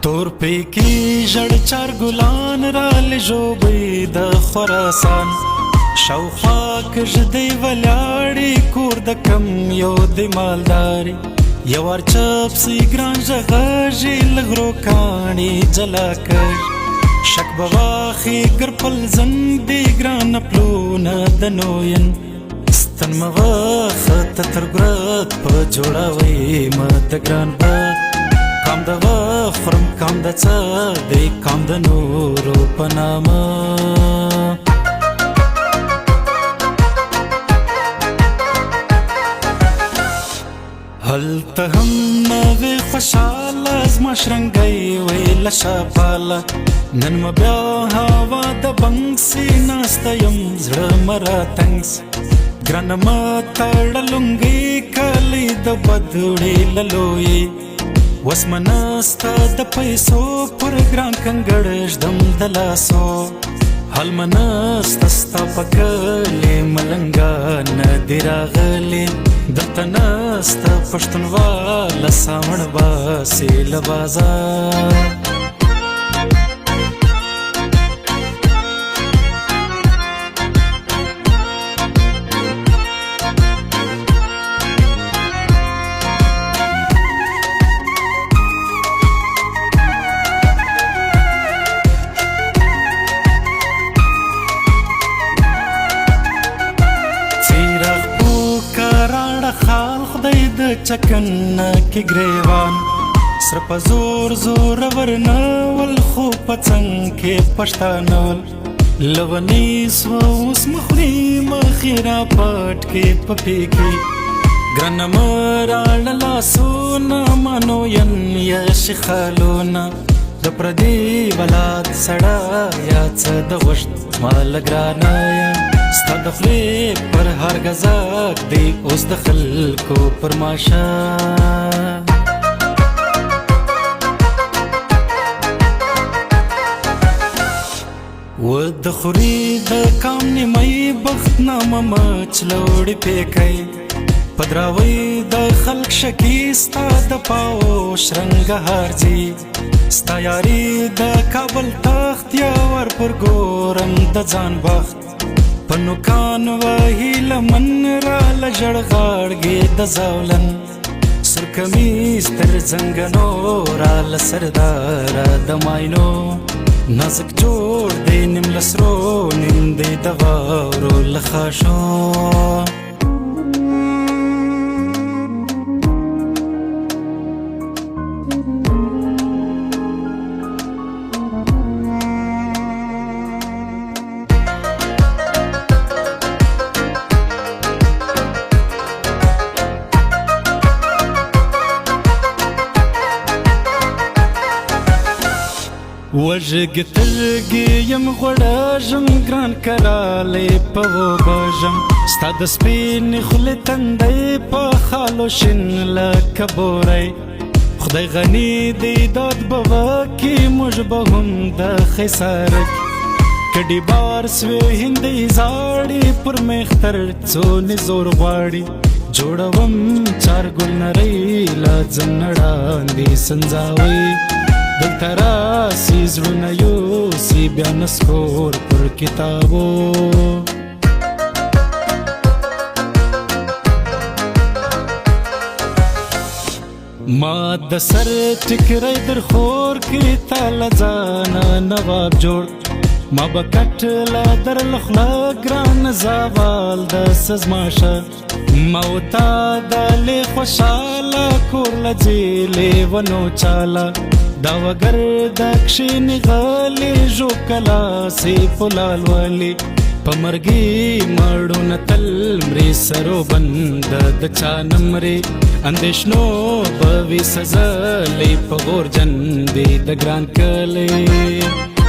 تور پیکی ژړ چار ګلان را لژوبې د خراسان شاوخوا کږدۍ ولاړې کور د کم یو د مالداري یو ارچپ سي ګران ژغږې له غرو کاڼي جلا کړ شک به واخې ګرپل زنګ د ګرانه پلونه د نوین ستن مه وخته تر ګرد په جوړوئ مه د ګران بد کام د وخورم کام د څه دی کام د نورو په نامه هلته هم نوې خوشحاله زما شرنګی ویله شاپاله نن مه بیا هوا د بنګ سي ناسته یم زړه مه راتنګ سي ګرانه مه تړه لونګۍ کالی د بدوړې له لویې وس منستا د پیسو پر ګران کنګړ ژدم د لاسو حل منستا ستا په کلي ملنګه نه دي راغلې دلته نسته پښتونواله ساوڼ باسي له بازار خال خدای د چکن کې ګریوان سر په زور زور ورنول خو په څنګ کې پښتانول لونی سو اوس مخلي مخیرا پټ کې پپې کې ګرانه مراړه لاسونه مانو ین یا شخالونه د پردي ولاد سړه یا څه د غوښت مال ګرانه ستا د خولې پر هر غزاک دی اوس د خلکو پر ماشه و د خوري د کام نیمای بخت نامه مچ لوړې پیکئ پدراوی د خلق شکی ستا د پاو شرنګ هارځي ستا یاري د کابل تخت یا ور پر ګورم د ځان بخت پنو کان وهی لمن را لژړ غاړګې د زولن سر کمیز تر زنګنو را لسردار د ماینو نازک جوړ دی نیم لسرو نیم دی د واورو لخاشو وژګ ترګې یم غوړېږم ګران کرالی په وبژم ستا د سپینې خولې تندی په خالو شین لکه بوری خدای غني دی داد به وکړي موږ به هم د خیسارک کډې بار سوې هندۍ زاړې پر مختر څونې زور غواړي جوړوم چار ګل نرۍ لا ځم وړاندې سنځاوئ دلته راسي زړونه یوسي بیا نسکور پر کتابو ما د سر ټکری در خور کې تاله ځانه نواب جوړ ما به کټ لا در لخله ګران زوال د سزماشه ما وتا دلې خوشاله کور لځېلې ونو چاله دا وگر د کښېنې غلې ژو کلا سي پلال ولي په مرګي مړو نه تل مرې سرو بند د چا نمرې اندېښنو به وي سزلې په غورجن دې د ګران کلی